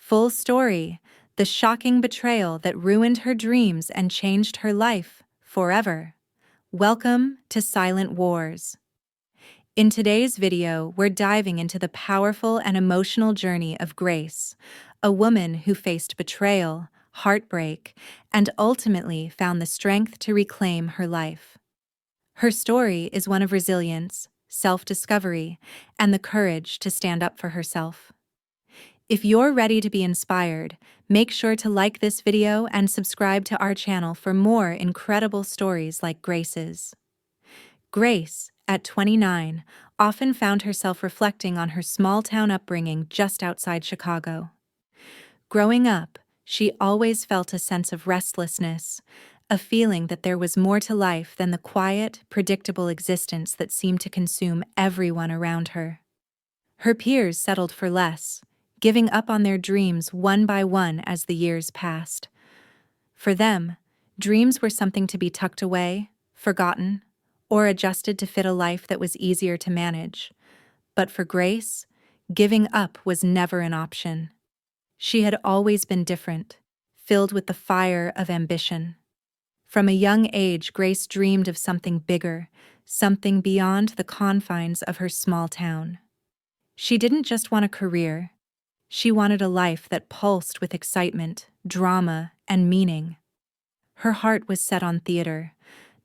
Full story: the shocking betrayal that ruined her dreams and changed her life forever. Welcome to Silent Wars. In today's video, we're diving into the powerful and emotional journey of Grace, a woman who faced betrayal, heartbreak, and ultimately found the strength to reclaim her life. Her story is one of resilience, self-discovery, and the courage to stand up for herself. If you're ready to be inspired, make sure to like this video and subscribe to our channel for more incredible stories like Grace's. Grace, at 29, often found herself reflecting on her small-town upbringing just outside Chicago. Growing up, she always felt a sense of restlessness, a feeling that there was more to life than the quiet, predictable existence that seemed to consume everyone around her. Her peers settled for less, giving up on their dreams one by one as the years passed. For them, dreams were something to be tucked away, forgotten, or adjusted to fit a life that was easier to manage. But for Grace, giving up was never an option. She had always been different, filled with the fire of ambition. From a young age, Grace dreamed of something bigger, something beyond the confines of her small town. She didn't just want a career. She wanted a life that pulsed with excitement, drama, and meaning. Her heart was set on theater,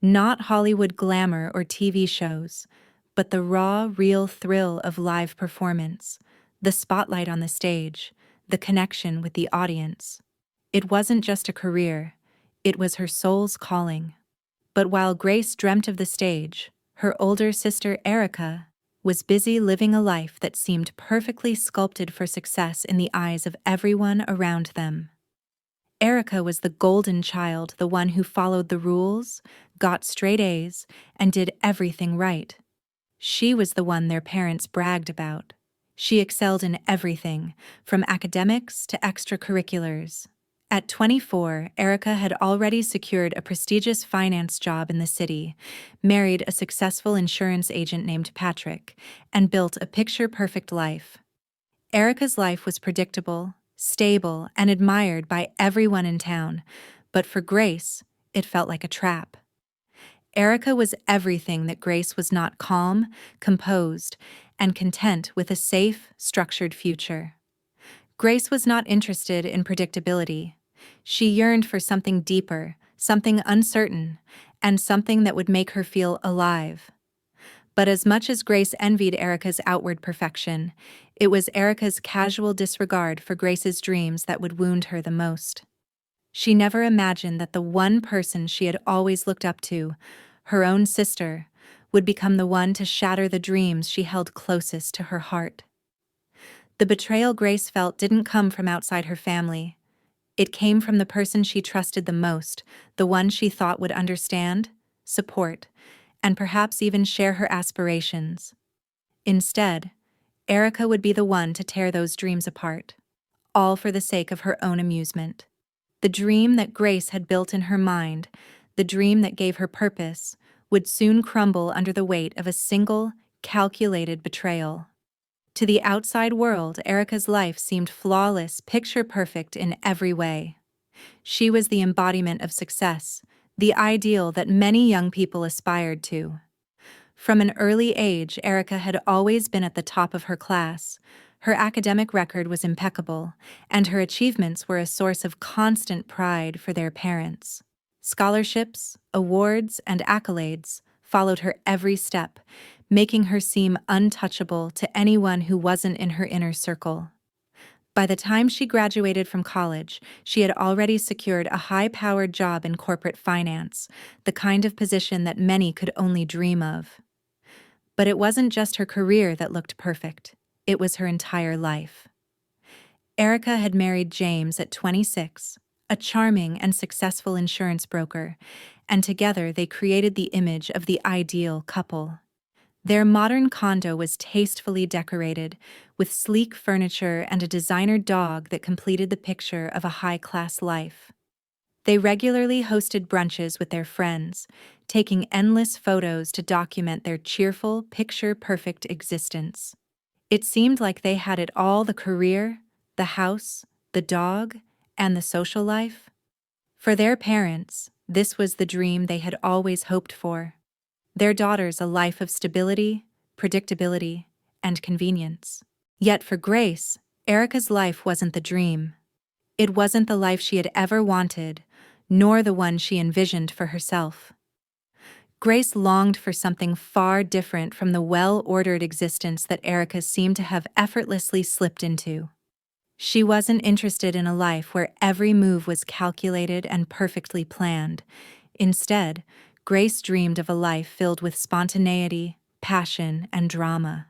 not Hollywood glamour or TV shows, but the raw, real thrill of live performance, the spotlight on the stage, the connection with the audience. It wasn't just a career, it was her soul's calling. But while Grace dreamt of the stage, her older sister Erica was busy living a life that seemed perfectly sculpted for success in the eyes of everyone around them. Erica was the golden child, the one who followed the rules, got straight A's, and did everything right. She was the one their parents bragged about. She excelled in everything, from academics to extracurriculars. At 24, Erica had already secured a prestigious finance job in the city, married a successful insurance agent named Patrick, and built a picture-perfect life. Erica's life was predictable, stable, and admired by everyone in town, but for Grace, it felt like a trap. Erica was everything that Grace was not: calm, composed, and content with a safe, structured future. Grace was not interested in predictability. She yearned for something deeper, something uncertain, and something that would make her feel alive. But as much as Grace envied Erica's outward perfection, it was Erica's casual disregard for Grace's dreams that would wound her the most. She never imagined that the one person she had always looked up to, her own sister, would become the one to shatter the dreams she held closest to her heart. The betrayal Grace felt didn't come from outside her family. It came from the person she trusted the most, the one she thought would understand, support, and perhaps even share her aspirations. Instead, Erica would be the one to tear those dreams apart, all for the sake of her own amusement. The dream that Grace had built in her mind, the dream that gave her purpose, would soon crumble under the weight of a single, calculated betrayal. To the outside world, Erica's life seemed flawless, picture-perfect in every way. She was the embodiment of success, the ideal that many young people aspired to. From an early age, Erica had always been at the top of her class. Her academic record was impeccable, and her achievements were a source of constant pride for their parents. Scholarships, awards, and accolades followed her every step, making her seem untouchable to anyone who wasn't in her inner circle. By the time she graduated from college, she had already secured a high-powered job in corporate finance, the kind of position that many could only dream of. But it wasn't just her career that looked perfect, it was her entire life. Erica had married James at 26, a charming and successful insurance broker, and together they created the image of the ideal couple. Their modern condo was tastefully decorated, with sleek furniture and a designer dog that completed the picture of a high-class life. They regularly hosted brunches with their friends, taking endless photos to document their cheerful, picture-perfect existence. It seemed like they had it all: the career, the house, the dog, and the social life? For their parents, this was the dream they had always hoped for. Their daughters a life of stability, predictability, and convenience. Yet for Grace, Erica's life wasn't the dream. It wasn't the life she had ever wanted, nor the one she envisioned for herself. Grace longed for something far different from the well-ordered existence that Erica seemed to have effortlessly slipped into. She wasn't interested in a life where every move was calculated and perfectly planned. Instead, Grace dreamed of a life filled with spontaneity, passion, and drama.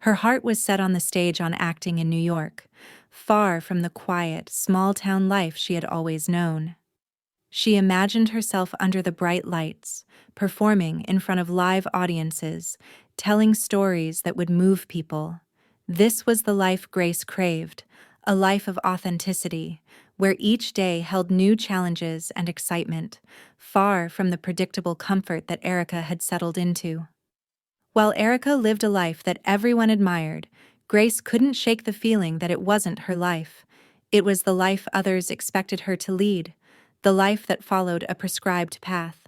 Her heart was set on the stage on acting in New York, far from the quiet, small-town life she had always known. She imagined herself under the bright lights, performing in front of live audiences, telling stories that would move people. This was the life Grace craved, a life of authenticity, where each day held new challenges and excitement, far from the predictable comfort that Erica had settled into. While Erica lived a life that everyone admired, Grace couldn't shake the feeling that it wasn't her life. It was the life others expected her to lead, the life that followed a prescribed path.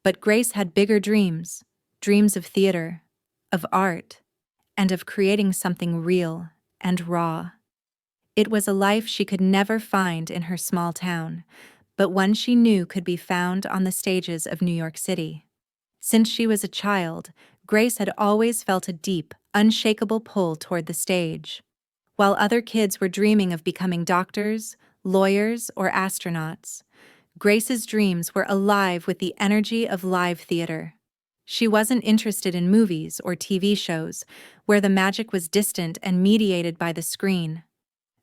But Grace had bigger dreams, dreams of theater, of art, and of creating something real and raw. It was a life she could never find in her small town, but one she knew could be found on the stages of New York City. Since she was a child, Grace had always felt a deep, unshakable pull toward the stage. While other kids were dreaming of becoming doctors, lawyers, or astronauts, Grace's dreams were alive with the energy of live theater. She wasn't interested in movies or TV shows, where the magic was distant and mediated by the screen.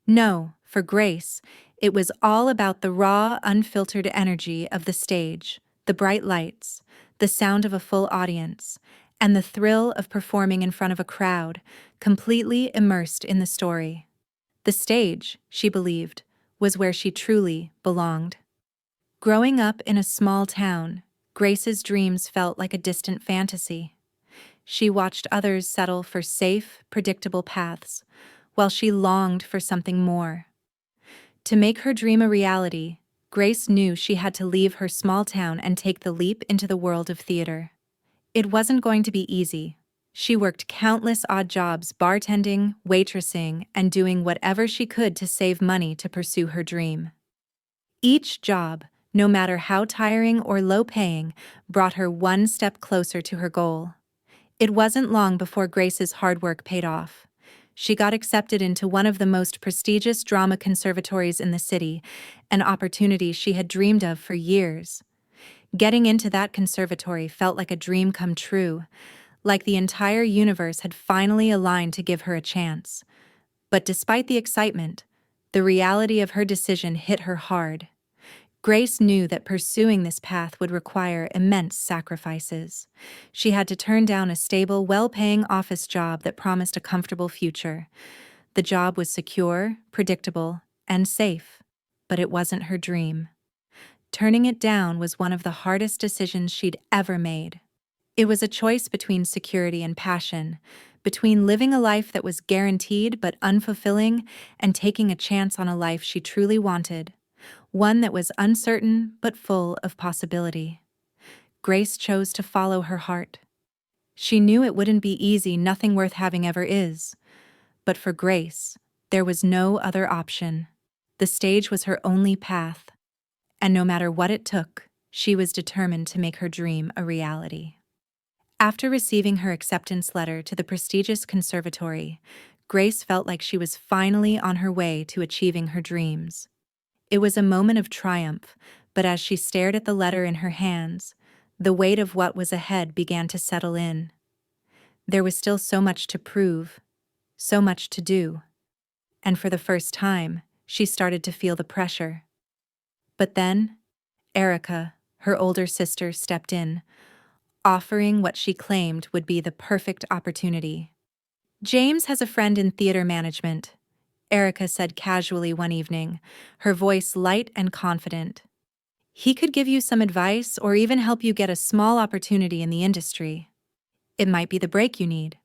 No, for Grace, it was all about the raw, unfiltered energy of the stage, the bright lights, the sound of a full audience, and the thrill of performing in front of a crowd, completely immersed in the story. The stage, she believed, was where she truly belonged. Growing up in a small town, Grace's dreams felt like a distant fantasy. She watched others settle for safe, predictable paths, while she longed for something more. To make her dream a reality, Grace knew she had to leave her small town and take the leap into the world of theater. It wasn't going to be easy. She worked countless odd jobs, bartending, waitressing, and doing whatever she could to save money to pursue her dream. Each job, no matter how tiring or low-paying, brought her one step closer to her goal. It wasn't long before Grace's hard work paid off. She got accepted into one of the most prestigious drama conservatories in the city, an opportunity she had dreamed of for years. Getting into that conservatory felt like a dream come true, like the entire universe had finally aligned to give her a chance. But despite the excitement, the reality of her decision hit her hard. Grace knew that pursuing this path would require immense sacrifices. She had to turn down a stable, well-paying office job that promised a comfortable future. The job was secure, predictable, and safe, but it wasn't her dream. Turning it down was one of the hardest decisions she'd ever made. It was a choice between security and passion, between living a life that was guaranteed but unfulfilling and taking a chance on a life she truly wanted. One that was uncertain but full of possibility. Grace chose to follow her heart. She knew it wouldn't be easy, nothing worth having ever is. But for Grace, there was no other option. The stage was her only path. And no matter what it took, she was determined to make her dream a reality. After receiving her acceptance letter to the prestigious conservatory, Grace felt like she was finally on her way to achieving her dreams. It was a moment of triumph, but as she stared at the letter in her hands, the weight of what was ahead began to settle in. There was still so much to prove, so much to do, and for the first time, she started to feel the pressure. But then, Erica, her older sister, stepped in, offering what she claimed would be the perfect opportunity. "James has a friend in theater management," Erica said casually one evening, her voice light and confident. "He could give you some advice or even help you get a small opportunity in the industry. It might be the break you need."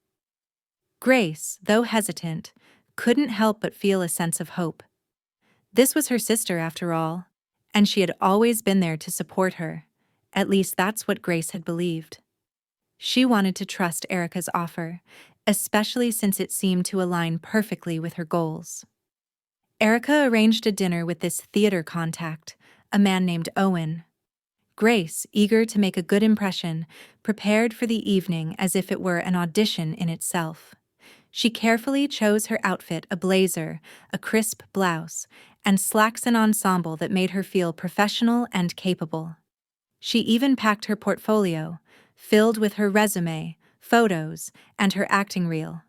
Grace, though hesitant, couldn't help but feel a sense of hope. This was her sister, after all, and she had always been there to support her. At least that's what Grace had believed. She wanted to trust Erica's offer, especially since it seemed to align perfectly with her goals. Erica arranged a dinner with this theater contact, a man named Owen. Grace, eager to make a good impression, prepared for the evening as if it were an audition in itself. She carefully chose her outfit, a blazer, a crisp blouse, and slacks, an ensemble that made her feel professional and capable. She even packed her portfolio, filled with her resume, photos, and her acting reel.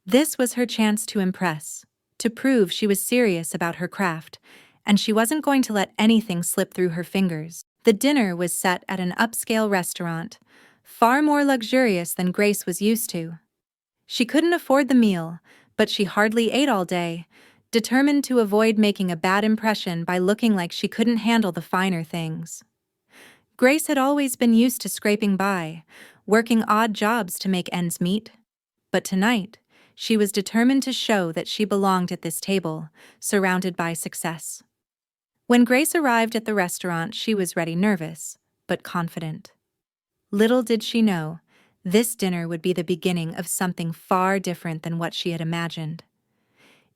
This was her chance to impress, to prove she was serious about her craft, and she wasn't going to let anything slip through her fingers. The dinner was set at an upscale restaurant, far more luxurious than Grace was used to. She couldn't afford the meal, but she hardly ate all day, determined to avoid making a bad impression by looking like she couldn't handle the finer things. Grace had always been used to scraping by, working odd jobs to make ends meet. But tonight, she was determined to show that she belonged at this table, surrounded by success. When Grace arrived at the restaurant, she was ready, nervous, but confident. Little did she know, this dinner would be the beginning of something far different than what she had imagined.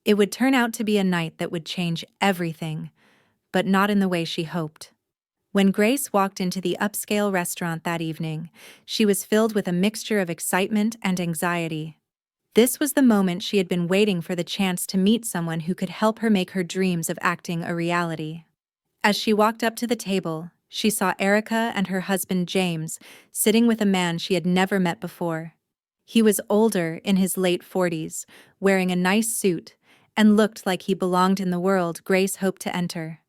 It would turn out to be a night that would change everything, but not in the way she hoped. When Grace walked into the upscale restaurant that evening, she was filled with a mixture of excitement and anxiety. This was the moment she had been waiting for, the chance to meet someone who could help her make her dreams of acting a reality. As she walked up to the table, she saw Erica and her husband James sitting with a man she had never met before. He was older, in his late 40s, wearing a nice suit, and looked like he belonged in the world Grace hoped to enter.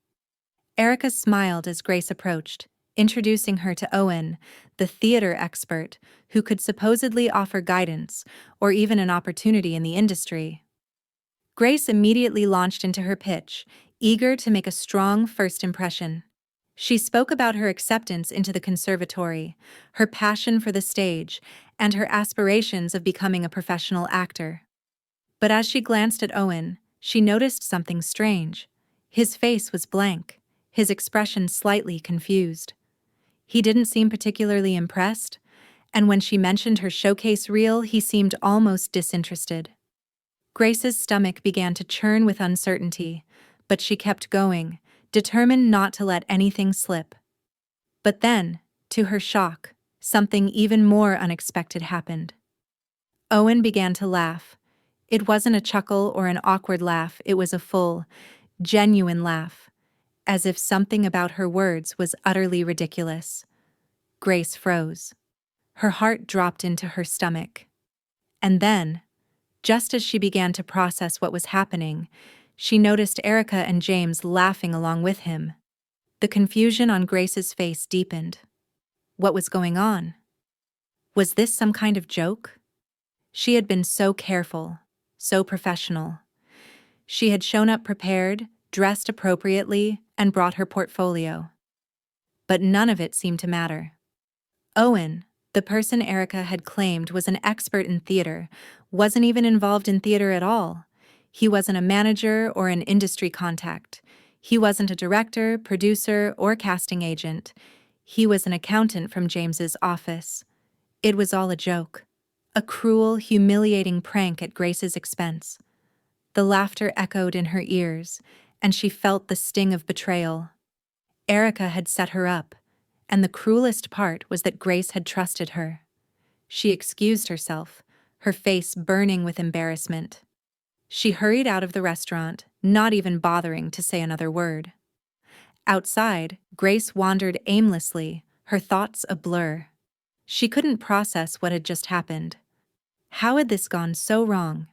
Erica smiled as Grace approached, introducing her to Owen, the theater expert, who could supposedly offer guidance or even an opportunity in the industry. Grace immediately launched into her pitch, eager to make a strong first impression. She spoke about her acceptance into the conservatory, her passion for the stage, and her aspirations of becoming a professional actor. But as she glanced at Owen, she noticed something strange. His face was blank, his expression slightly confused. He didn't seem particularly impressed, and when she mentioned her showcase reel, he seemed almost disinterested. Grace's stomach began to churn with uncertainty, but she kept going, determined not to let anything slip. But then, to her shock, something even more unexpected happened. Owen began to laugh. It wasn't a chuckle or an awkward laugh, it was a full, genuine laugh, as if something about her words was utterly ridiculous. Grace froze. Her heart dropped into her stomach. And then, just as she began to process what was happening, she noticed Erica and James laughing along with him. The confusion on Grace's face deepened. What was going on? Was this some kind of joke? She had been so careful, so professional. She had shown up prepared, dressed appropriately, and brought her portfolio. But none of it seemed to matter. Owen, the person Erica had claimed was an expert in theater, wasn't even involved in theater at all. He wasn't a manager or an industry contact. He wasn't a director, producer, or casting agent. He was an accountant from James's office. It was all a joke. A cruel, humiliating prank at Grace's expense. The laughter echoed in her ears, and she felt the sting of betrayal. Erica had set her up, and the cruelest part was that Grace had trusted her. She excused herself, her face burning with embarrassment. She hurried out of the restaurant, not even bothering to say another word. Outside, Grace wandered aimlessly, her thoughts a blur. She couldn't process what had just happened. How had this gone so wrong?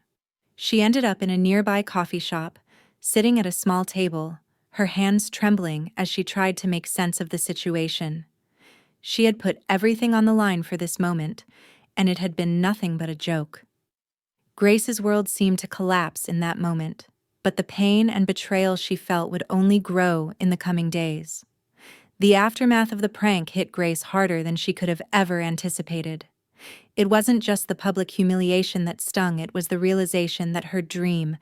She ended up in a nearby coffee shop, sitting at a small table, her hands trembling as she tried to make sense of the situation. She had put everything on the line for this moment, and it had been nothing but a joke. Grace's world seemed to collapse in that moment, but the pain and betrayal she felt would only grow in the coming days. The aftermath of the prank hit Grace harder than she could have ever anticipated. It wasn't just the public humiliation that stung, it was the realization that her dream,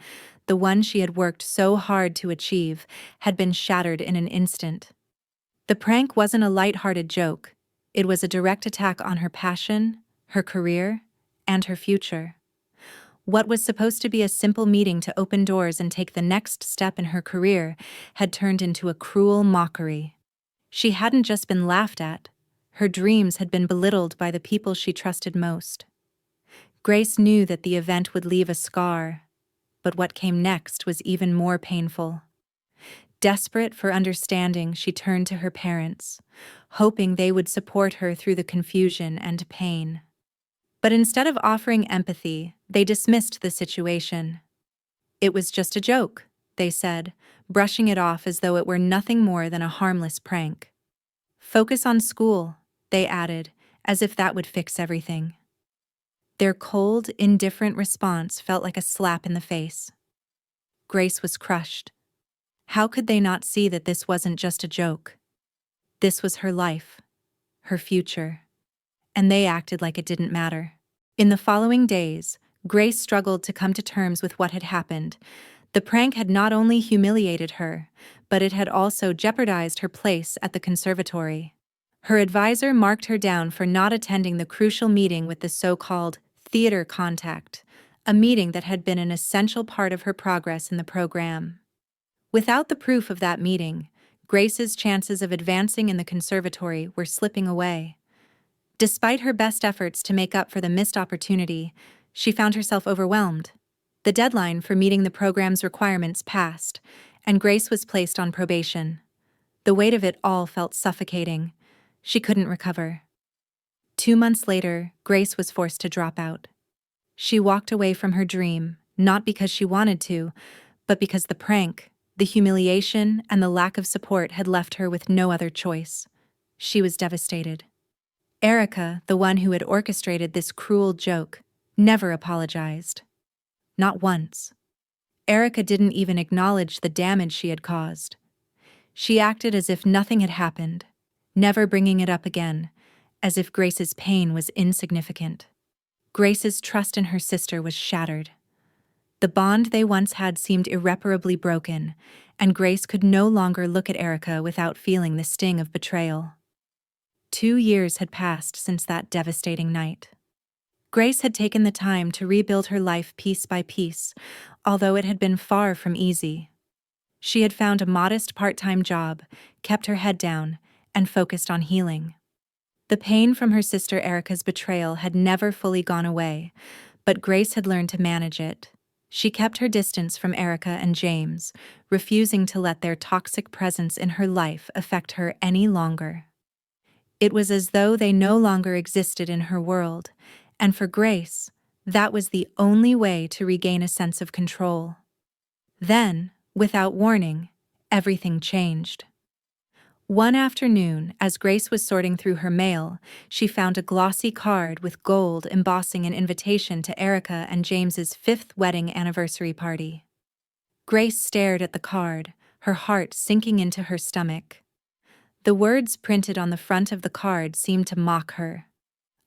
the one she had worked so hard to achieve, had been shattered in an instant. The prank wasn't a light-hearted joke. It was a direct attack on her passion, her career, and her future. What was supposed to be a simple meeting to open doors and take the next step in her career had turned into a cruel mockery. She hadn't just been laughed at. Her dreams had been belittled by the people she trusted most. Grace knew that the event would leave a scar, but what came next was even more painful. Desperate for understanding, she turned to her parents, hoping they would support her through the confusion and pain. But instead of offering empathy, they dismissed the situation. "It was just a joke," they said, brushing it off as though it were nothing more than a harmless prank. "Focus on school," they added, as if that would fix everything. Their cold, indifferent response felt like a slap in the face. Grace was crushed. How could they not see that this wasn't just a joke? This was her life, her future, and they acted like it didn't matter. In the following days, Grace struggled to come to terms with what had happened. The prank had not only humiliated her, but it had also jeopardized her place at the conservatory. Her advisor marked her down for not attending the crucial meeting with the so-called theater contact, a meeting that had been an essential part of her progress in the program. Without the proof of that meeting, Grace's chances of advancing in the conservatory were slipping away. Despite her best efforts to make up for the missed opportunity, she found herself overwhelmed. The deadline for meeting the program's requirements passed, and Grace was placed on probation. The weight of it all felt suffocating. She couldn't recover. 2 months later, Grace was forced to drop out. She walked away from her dream, not because she wanted to, but because the prank, the humiliation, and the lack of support had left her with no other choice. She was devastated. Erica, the one who had orchestrated this cruel joke, never apologized. Not once. Erica didn't even acknowledge the damage she had caused. She acted as if nothing had happened, never bringing it up again, as if Grace's pain was insignificant. Grace's trust in her sister was shattered. The bond they once had seemed irreparably broken, and Grace could no longer look at Erica without feeling the sting of betrayal. 2 years had passed since that devastating night. Grace had taken the time to rebuild her life piece by piece, although it had been far from easy. She had found a modest part-time job, kept her head down, and focused on healing. The pain from her sister Erica's betrayal had never fully gone away, but Grace had learned to manage it. She kept her distance from Erica and James, refusing to let their toxic presence in her life affect her any longer. It was as though they no longer existed in her world, and for Grace, that was the only way to regain a sense of control. Then, without warning, everything changed. One afternoon, as Grace was sorting through her mail, she found a glossy card with gold embossing an invitation to Erica and James's 5th wedding anniversary party. Grace stared at the card, her heart sinking into her stomach. The words printed on the front of the card seemed to mock her.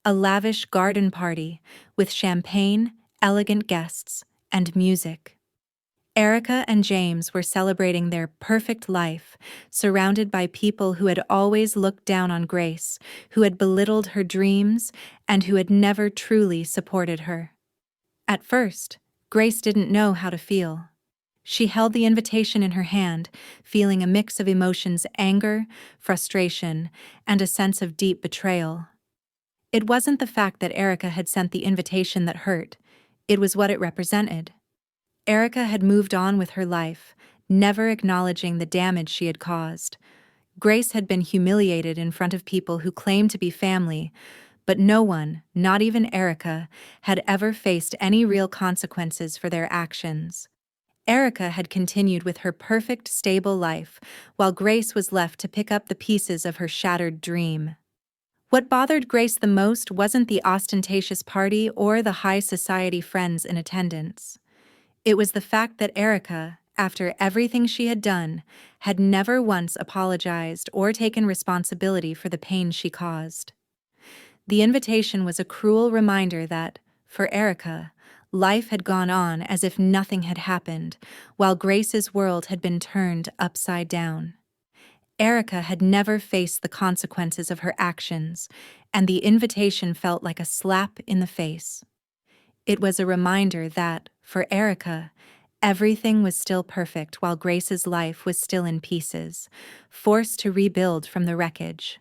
A lavish garden party, with champagne, elegant guests, and music. Erica and James were celebrating their perfect life, surrounded by people who had always looked down on Grace, who had belittled her dreams, and who had never truly supported her. At first, Grace didn't know how to feel. She held the invitation in her hand, feeling a mix of emotions: anger, frustration, and a sense of deep betrayal. It wasn't the fact that Erica had sent the invitation that hurt, it was what it represented. Erica had moved on with her life, never acknowledging the damage she had caused. Grace had been humiliated in front of people who claimed to be family, but no one, not even Erica, had ever faced any real consequences for their actions. Erica had continued with her perfect, stable life, while Grace was left to pick up the pieces of her shattered dream. What bothered Grace the most wasn't the ostentatious party or the high society friends in attendance. It was the fact that Erica, after everything she had done, had never once apologized or taken responsibility for the pain she caused. The invitation was a cruel reminder that, for Erica, life had gone on as if nothing had happened, while Grace's world had been turned upside down. Erica had never faced the consequences of her actions, and the invitation felt like a slap in the face. It was a reminder that, for Erica, everything was still perfect while Grace's life was still in pieces, forced to rebuild from the wreckage.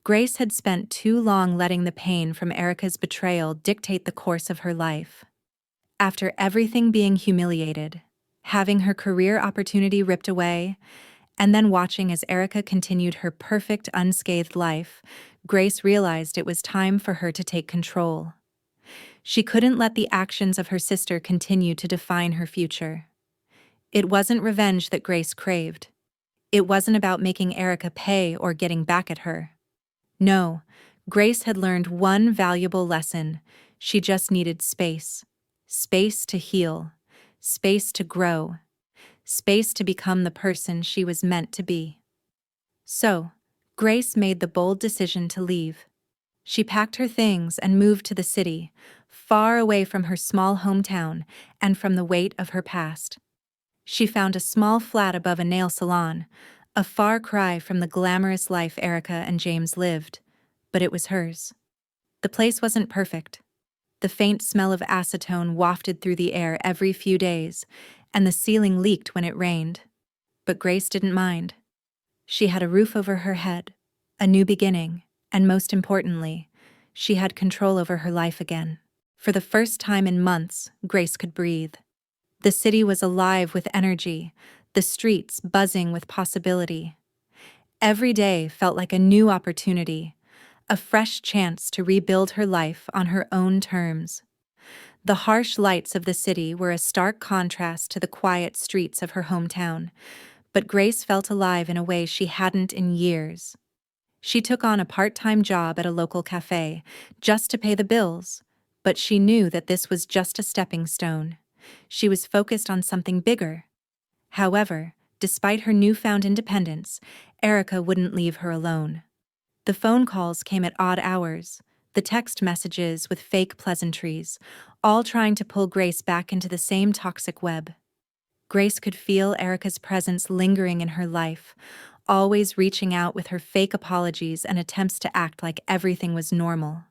Grace had spent too long letting the pain from Erica's betrayal dictate the course of her life. After everything being humiliated, having her career opportunity ripped away, and then watching as Erica continued her perfect, unscathed life, Grace realized it was time for her to take control. She couldn't let the actions of her sister continue to define her future. It wasn't revenge that Grace craved. It wasn't about making Erica pay or getting back at her. No, Grace had learned one valuable lesson. She just needed space. Space to heal. Space to grow. Space to become the person she was meant to be. So, Grace made the bold decision to leave. She packed her things and moved to the city, far away from her small hometown and from the weight of her past. She found a small flat above a nail salon, a far cry from the glamorous life Erica and James lived, but it was hers. The place wasn't perfect. The faint smell of acetone wafted through the air every few days, and the ceiling leaked when it rained. But Grace didn't mind. She had a roof over her head, a new beginning, and most importantly, she had control over her life again. For the first time in months, Grace could breathe. The city was alive with energy, the streets buzzing with possibility. Every day felt like a new opportunity, a fresh chance to rebuild her life on her own terms. The harsh lights of the city were a stark contrast to the quiet streets of her hometown, but Grace felt alive in a way she hadn't in years. She took on a part-time job at a local cafe, just to pay the bills, but she knew that this was just a stepping stone. She was focused on something bigger. However, despite her newfound independence, Erica wouldn't leave her alone. The phone calls came at odd hours, the text messages with fake pleasantries, all trying to pull Grace back into the same toxic web. Grace could feel Erica's presence lingering in her life, always reaching out with her fake apologies and attempts to act like everything was normal.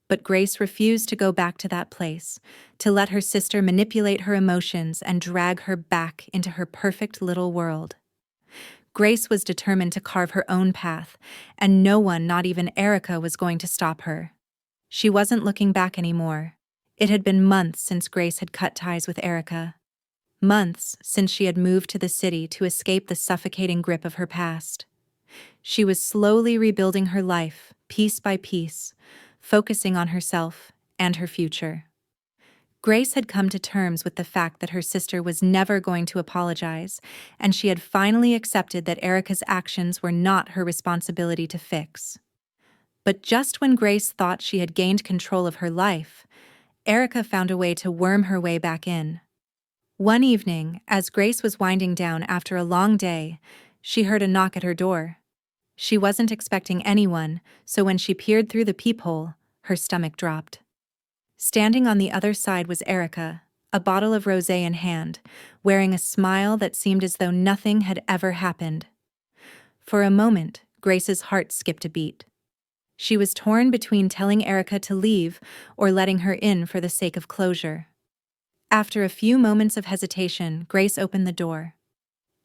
But Grace refused to go back to that place, to let her sister manipulate her emotions and drag her back into her perfect little world. Grace was determined to carve her own path, and no one, not even Erica, was going to stop her. She wasn't looking back anymore. It had been months since Grace had cut ties with Erica. Months since she had moved to the city to escape the suffocating grip of her past. She was slowly rebuilding her life, piece by piece, focusing on herself and her future. Grace had come to terms with the fact that her sister was never going to apologize, and she had finally accepted that Erica's actions were not her responsibility to fix. But just when Grace thought she had gained control of her life, Erica found a way to worm her way back in. One evening, as Grace was winding down after a long day, she heard a knock at her door. She wasn't expecting anyone, so when she peered through the peephole, her stomach dropped. Standing on the other side was Erica, a bottle of rosé in hand, wearing a smile that seemed as though nothing had ever happened. For a moment, Grace's heart skipped a beat. She was torn between telling Erica to leave or letting her in for the sake of closure. After a few moments of hesitation, Grace opened the door.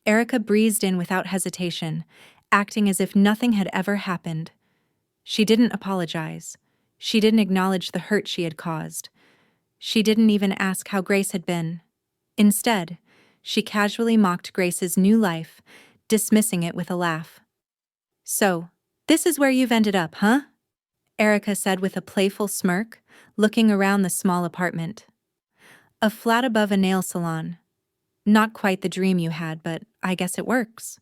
Erica breezed in without hesitation, acting as if nothing had ever happened. She didn't apologize. She didn't acknowledge the hurt she had caused. She didn't even ask how Grace had been. Instead, she casually mocked Grace's new life, dismissing it with a laugh. "So, this is where you've ended up, huh?" Erica said with a playful smirk, looking around the small apartment. A flat above a nail salon. Not quite the dream you had, but I guess it works.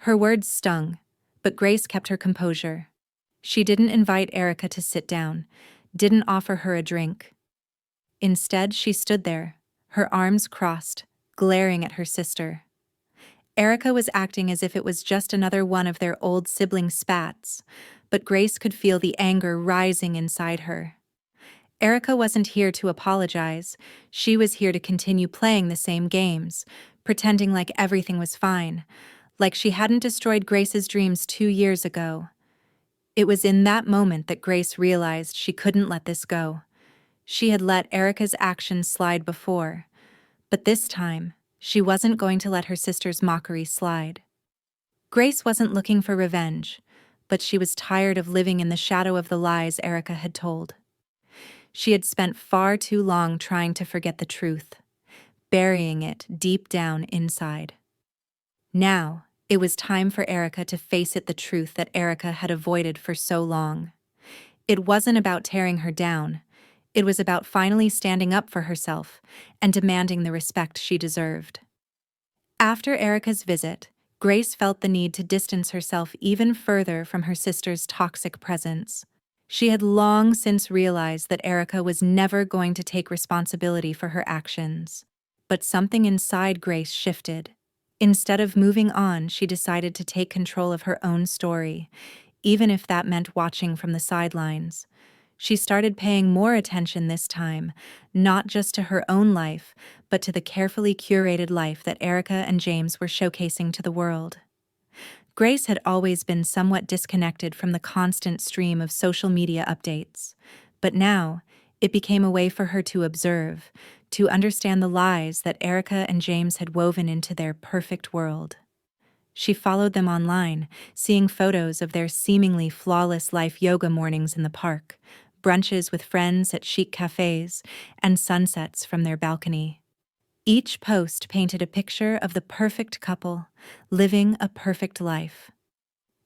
Her words stung, but Grace kept her composure. She didn't invite Erica to sit down, didn't offer her a drink. Instead, she stood there, her arms crossed, glaring at her sister. Erica was acting as if it was just another one of their old sibling spats, but Grace could feel the anger rising inside her. Erica wasn't here to apologize. She was here to continue playing the same games, pretending like everything was fine, like she hadn't destroyed Grace's dreams 2 years ago. It was in that moment that Grace realized she couldn't let this go. She had let Erica's actions slide before, but this time, she wasn't going to let her sister's mockery slide. Grace wasn't looking for revenge, but she was tired of living in the shadow of the lies Erica had told. She had spent far too long trying to forget the truth, burying it deep down inside. Now, it was time for Erica to face the truth that Erica had avoided for so long. It wasn't about tearing her down. It was about finally standing up for herself and demanding the respect she deserved. After Erica's visit, Grace felt the need to distance herself even further from her sister's toxic presence. She had long since realized that Erica was never going to take responsibility for her actions. But something inside Grace shifted. Instead of moving on, she decided to take control of her own story, even if that meant watching from the sidelines. She started paying more attention this time, not just to her own life, but to the carefully curated life that Erica and James were showcasing to the world. Grace had always been somewhat disconnected from the constant stream of social media updates, but now it became a way for her to observe, to understand the lies that Erica and James had woven into their perfect world. She followed them online, seeing photos of their seemingly flawless life: yoga mornings in the park, brunches with friends at chic cafes, and sunsets from their balcony. Each post painted a picture of the perfect couple, living a perfect life.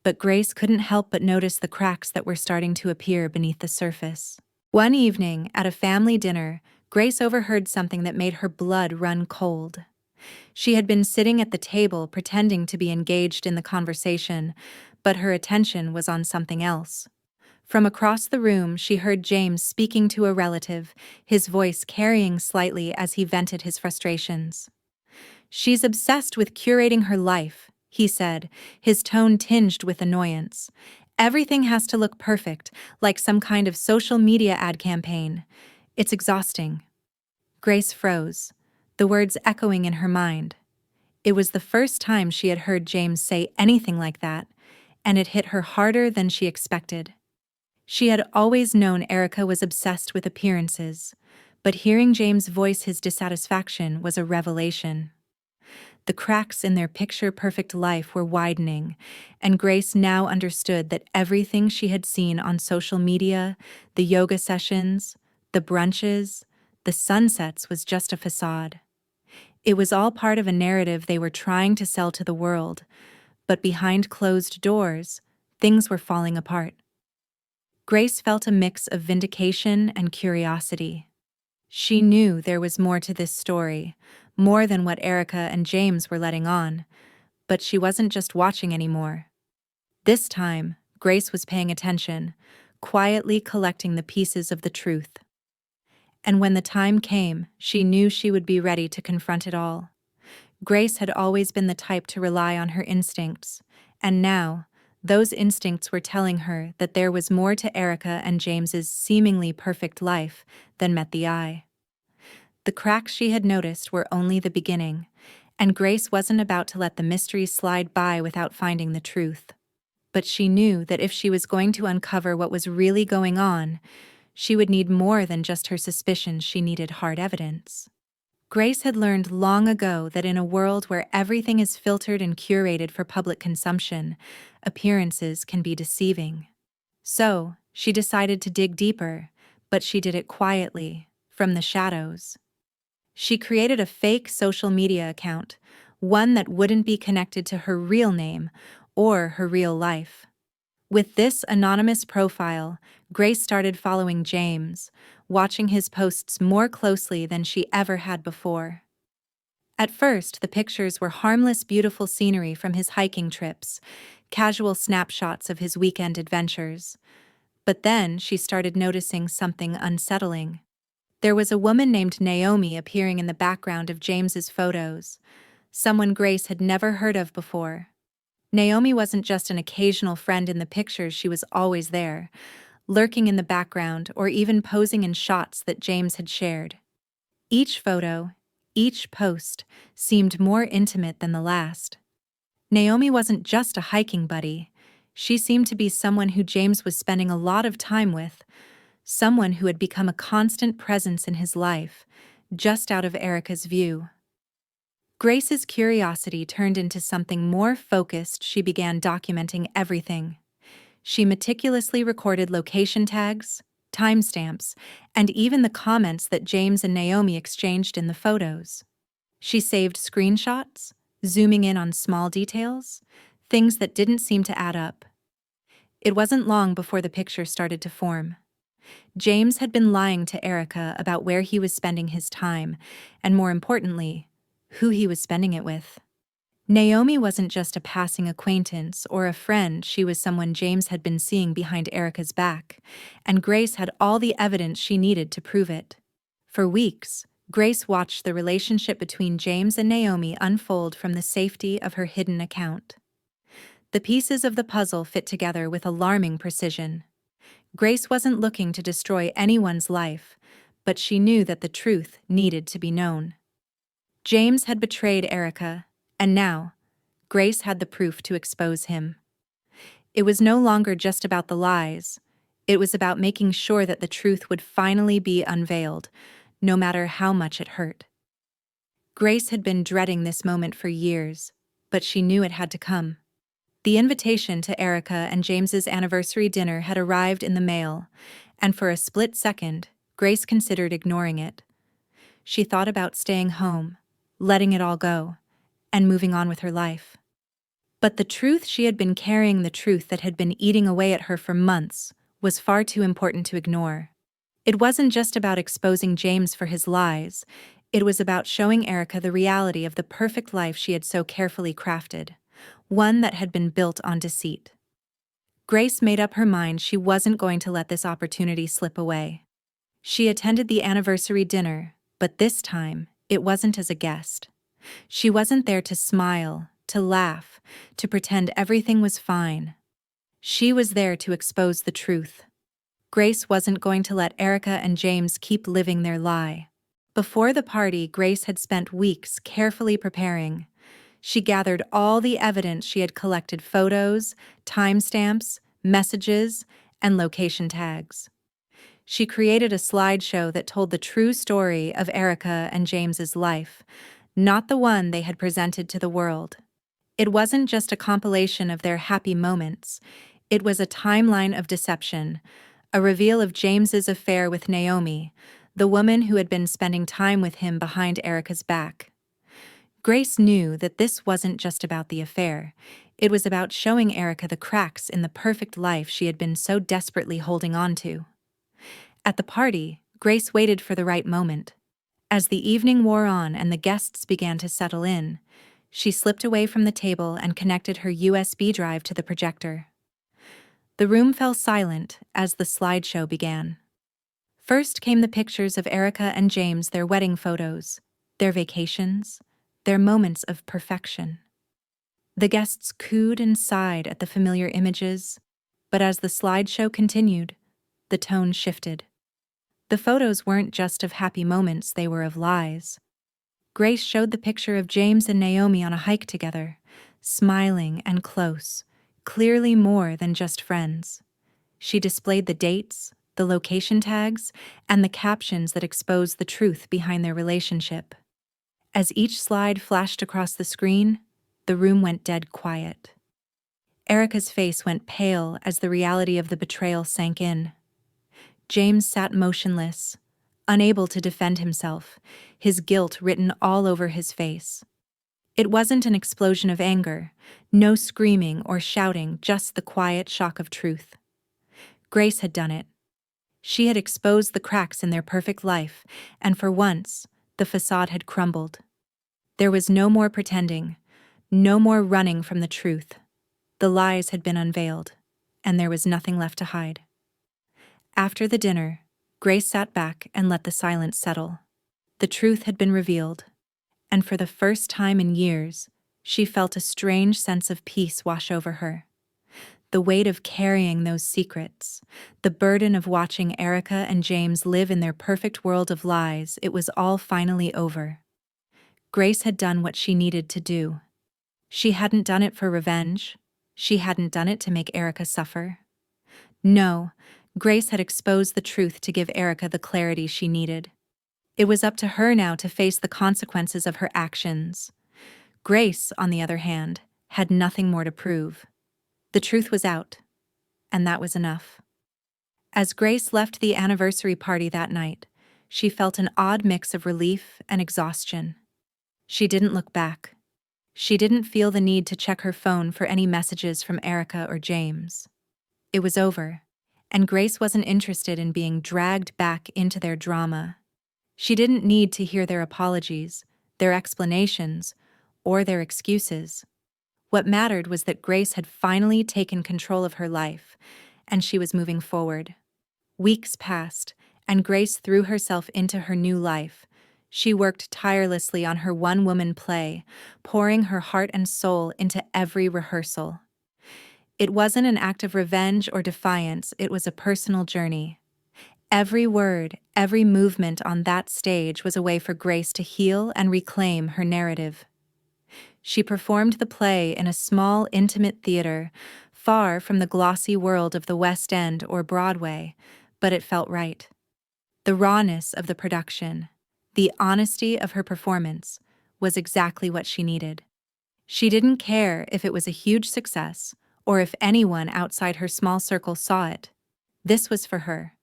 But Grace couldn't help but notice the cracks that were starting to appear beneath the surface. One evening, at a family dinner, Grace overheard something that made her blood run cold. She had been sitting at the table pretending to be engaged in the conversation, but her attention was on something else. From across the room, she heard James speaking to a relative, his voice carrying slightly as he vented his frustrations. "She's obsessed with curating her life," he said, his tone tinged with annoyance. "Everything has to look perfect, like some kind of social media ad campaign. It's exhausting." Grace froze, the words echoing in her mind. It was the first time she had heard James say anything like that, and it hit her harder than she expected. She had always known Erica was obsessed with appearances, but hearing James voice his dissatisfaction was a revelation. The cracks in their picture-perfect life were widening, and Grace now understood that everything she had seen on social media, the yoga sessions, the brunches, the sunsets, was just a facade. It was all part of a narrative they were trying to sell to the world, but behind closed doors, things were falling apart. Grace felt a mix of vindication and curiosity. She knew there was more to this story, more than what Erica and James were letting on, but she wasn't just watching anymore. This time, Grace was paying attention, quietly collecting the pieces of the truth. And when the time came, she knew she would be ready to confront it all. Grace had always been the type to rely on her instincts, and now, those instincts were telling her that there was more to Erica and James's seemingly perfect life than met the eye. The cracks she had noticed were only the beginning, and Grace wasn't about to let the mystery slide by without finding the truth. But she knew that if she was going to uncover what was really going on, she would need more than just her suspicions. She needed hard evidence. Grace had learned long ago that in a world where everything is filtered and curated for public consumption, appearances can be deceiving. So, she decided to dig deeper, but she did it quietly, from the shadows. She created a fake social media account, one that wouldn't be connected to her real name or her real life. With this anonymous profile, Grace started following James, watching his posts more closely than she ever had before. At first, the pictures were harmless, beautiful scenery from his hiking trips, casual snapshots of his weekend adventures. But then she started noticing something unsettling. There was a woman named Naomi appearing in the background of James's photos, someone Grace had never heard of before. Naomi wasn't just an occasional friend in the pictures, she was always there, lurking in the background or even posing in shots that James had shared. Each photo, each post, seemed more intimate than the last. Naomi wasn't just a hiking buddy. She seemed to be someone who James was spending a lot of time with, someone who had become a constant presence in his life, just out of Erica's view. Grace's curiosity turned into something more focused. She began documenting everything. She meticulously recorded location tags, timestamps, and even the comments that James and Naomi exchanged in the photos. She saved screenshots, zooming in on small details, things that didn't seem to add up. It wasn't long before the picture started to form. James had been lying to Erica about where he was spending his time, and more importantly, who he was spending it with. Naomi wasn't just a passing acquaintance or a friend, she was someone James had been seeing behind Erica's back, and Grace had all the evidence she needed to prove it. For weeks, Grace watched the relationship between James and Naomi unfold from the safety of her hidden account. The pieces of the puzzle fit together with alarming precision. Grace wasn't looking to destroy anyone's life, but she knew that the truth needed to be known. James had betrayed Erica, and now, Grace had the proof to expose him. It was no longer just about the lies. It was about making sure that the truth would finally be unveiled, no matter how much it hurt. Grace had been dreading this moment for years, but she knew it had to come. The invitation to Erica and James's anniversary dinner had arrived in the mail, and for a split second, Grace considered ignoring it. She thought about staying home, letting it all go, and moving on with her life. But the truth she had been carrying, the truth that had been eating away at her for months, was far too important to ignore. It wasn't just about exposing James for his lies, it was about showing Erica the reality of the perfect life she had so carefully crafted, one that had been built on deceit. Grace made up her mind she wasn't going to let this opportunity slip away. She attended the anniversary dinner, but this time, it wasn't as a guest. She wasn't there to smile, to laugh, to pretend everything was fine. She was there to expose the truth. Grace wasn't going to let Erica and James keep living their lie. Before the party, Grace had spent weeks carefully preparing. She gathered all the evidence she had collected: photos, timestamps, messages, and location tags. She created a slideshow that told the true story of Erica and James's life, not the one they had presented to the world. It wasn't just a compilation of their happy moments. It was a timeline of deception, a reveal of James's affair with Naomi, the woman who had been spending time with him behind Erica's back. Grace knew that this wasn't just about the affair. It was about showing Erica the cracks in the perfect life she had been so desperately holding on to. At the party, Grace waited for the right moment. As the evening wore on and the guests began to settle in, she slipped away from the table and connected her USB drive to the projector. The room fell silent as the slideshow began. First came the pictures of Erica and James, their wedding photos, their vacations, their moments of perfection. The guests cooed and sighed at the familiar images, but as the slideshow continued, the tone shifted. The photos weren't just of happy moments, they were of lies. Grace showed the picture of James and Naomi on a hike together, smiling and close, clearly more than just friends. She displayed the dates, the location tags, and the captions that exposed the truth behind their relationship. As each slide flashed across the screen, the room went dead quiet. Erica's face went pale as the reality of the betrayal sank in. James sat motionless, unable to defend himself, his guilt written all over his face. It wasn't an explosion of anger, no screaming or shouting, just the quiet shock of truth. Grace had done it. She had exposed the cracks in their perfect life, and for once, the facade had crumbled. There was no more pretending, no more running from the truth. The lies had been unveiled, and there was nothing left to hide. After the dinner, Grace sat back and let the silence settle. The truth had been revealed. and for the first time in years, she felt a strange sense of peace wash over her. The weight of carrying those secrets, the burden of watching Erica and James live in their perfect world of lies, it was all finally over. Grace had done what she needed to do. She hadn't done it for revenge. She hadn't done it to make Erica suffer. No, Grace had exposed the truth to give Erica the clarity she needed. It was up to her now to face the consequences of her actions. Grace, on the other hand, had nothing more to prove. The truth was out, and that was enough. As Grace left the anniversary party that night, she felt an odd mix of relief and exhaustion. She didn't look back. She didn't feel the need to check her phone for any messages from Erica or James. It was over, and Grace wasn't interested in being dragged back into their drama. She didn't need to hear their apologies, their explanations, or their excuses. What mattered was that Grace had finally taken control of her life, and she was moving forward. Weeks passed, and Grace threw herself into her new life. She worked tirelessly on her one-woman play, pouring her heart and soul into every rehearsal. It wasn't an act of revenge or defiance, it was a personal journey. Every word, every movement on that stage was a way for Grace to heal and reclaim her narrative. She performed the play in a small, intimate theater, far from the glossy world of the West End or Broadway, but it felt right. The rawness of the production, the honesty of her performance, was exactly what she needed. She didn't care if it was a huge success or if anyone outside her small circle saw it. This was for her.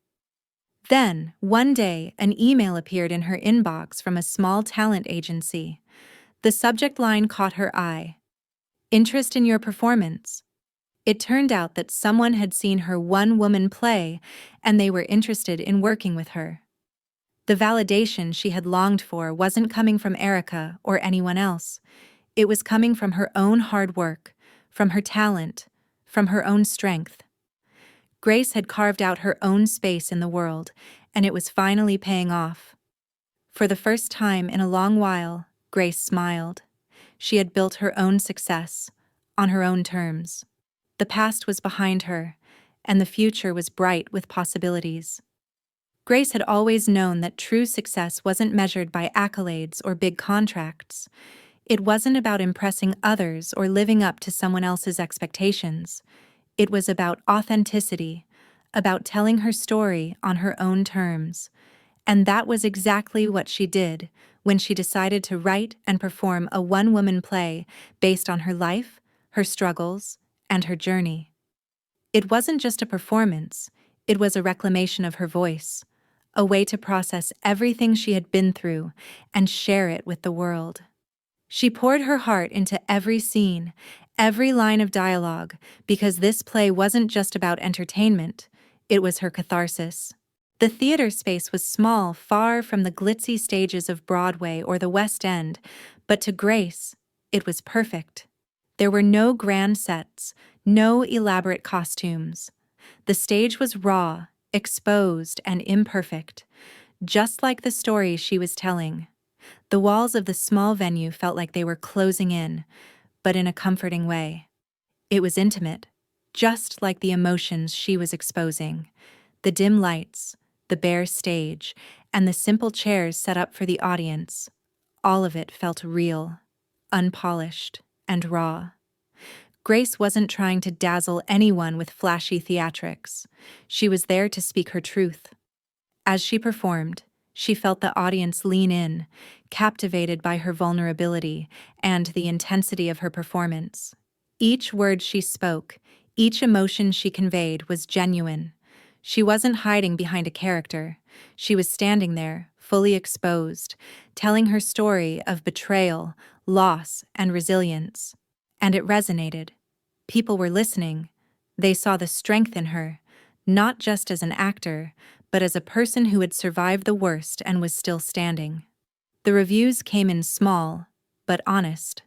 Then, one day, an email appeared in her inbox from a small talent agency. The subject line caught her eye. "Interest in your performance." It turned out that someone had seen her one-woman play, and they were interested in working with her. The validation she had longed for wasn't coming from Erica or anyone else. It was coming from her own hard work, from her talent, from her own strength. Grace had carved out her own space in the world, and it was finally paying off. For the first time in a long while, Grace smiled. She had built her own success, on her own terms. The past was behind her, and the future was bright with possibilities. Grace had always known that true success wasn't measured by accolades or big contracts. It wasn't about impressing others or living up to someone else's expectations. It was about authenticity, about telling her story on her own terms. And that was exactly what she did when she decided to write and perform a one-woman play based on her life, her struggles, and her journey. It wasn't just a performance, it was a reclamation of her voice, a way to process everything she had been through and share it with the world. She poured her heart into every scene, every line of dialogue, because this play wasn't just about entertainment, it was her catharsis. The theater space was small, far from the glitzy stages of Broadway or the West End, but to Grace, it was perfect. There were no grand sets, no elaborate costumes. The stage was raw, exposed, and imperfect, just like the story she was telling. The walls of the small venue felt like they were closing in, but in a comforting way. It was intimate, just like the emotions she was exposing. The dim lights, the bare stage, and the simple chairs set up for the audience, all of it felt real, unpolished, and raw. Grace wasn't trying to dazzle anyone with flashy theatrics. She was there to speak her truth. As she performed, she felt the audience lean in, captivated by her vulnerability and the intensity of her performance. Each word she spoke, each emotion she conveyed was genuine. She wasn't hiding behind a character. She was standing there, fully exposed, telling her story of betrayal, loss, and resilience. And it resonated. People were listening. They saw the strength in her, not just as an actor, but as a person who had survived the worst and was still standing. The reviews came in small, but honest.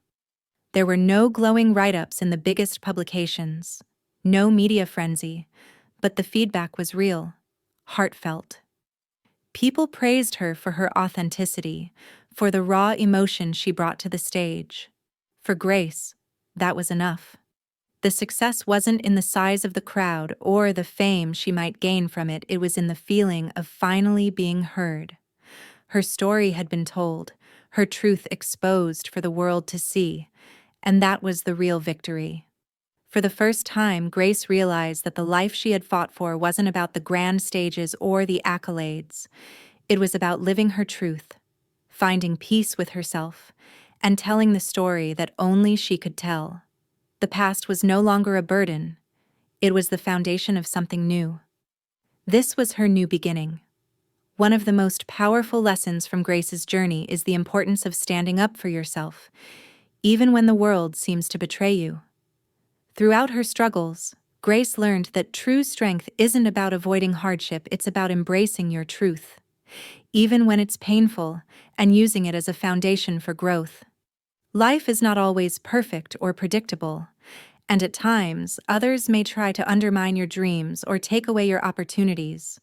There were no glowing write-ups in the biggest publications, no media frenzy, but the feedback was real, heartfelt. People praised her for her authenticity, for the raw emotion she brought to the stage. For Grace, that was enough. The success wasn't in the size of the crowd or the fame she might gain from it, it was in the feeling of finally being heard. Her story had been told, her truth exposed for the world to see, and that was the real victory. For the first time, Grace realized that the life she had fought for wasn't about the grand stages or the accolades. It was about living her truth, finding peace with herself, and telling the story that only she could tell. The past was no longer a burden. It was the foundation of something new. This was her new beginning. One of the most powerful lessons from Grace's journey is the importance of standing up for yourself, even when the world seems to betray you. Throughout her struggles, Grace learned that true strength isn't about avoiding hardship, it's about embracing your truth, even when it's painful, and using it as a foundation for growth. Life is not always perfect or predictable, and at times, others may try to undermine your dreams or take away your opportunities.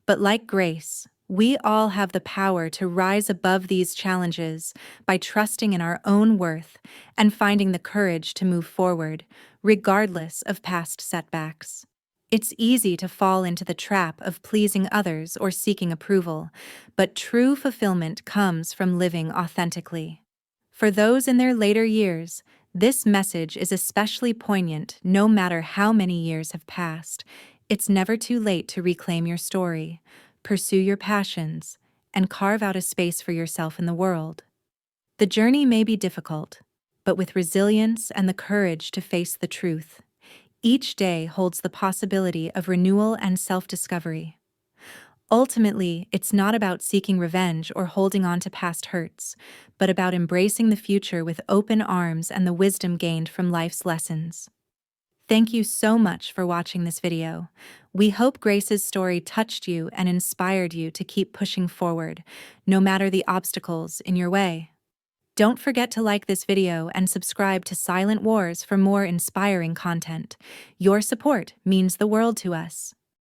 But like Grace, we all have the power to rise above these challenges by trusting in our own worth and finding the courage to move forward, regardless of past setbacks. It's easy to fall into the trap of pleasing others or seeking approval, but true fulfillment comes from living authentically. For those in their later years, this message is especially poignant no matter how many years have passed. It's never too late to reclaim your story, pursue your passions, and carve out a space for yourself in the world. The journey may be difficult, but with resilience and the courage to face the truth, each day holds the possibility of renewal and self-discovery. Ultimately, it's not about seeking revenge or holding on to past hurts, but about embracing the future with open arms and the wisdom gained from life's lessons. Thank you so much for watching this video. We hope Grace's story touched you and inspired you to keep pushing forward, no matter the obstacles in your way. Don't forget to like this video and subscribe to Silent Wars for more inspiring content. Your support means the world to us.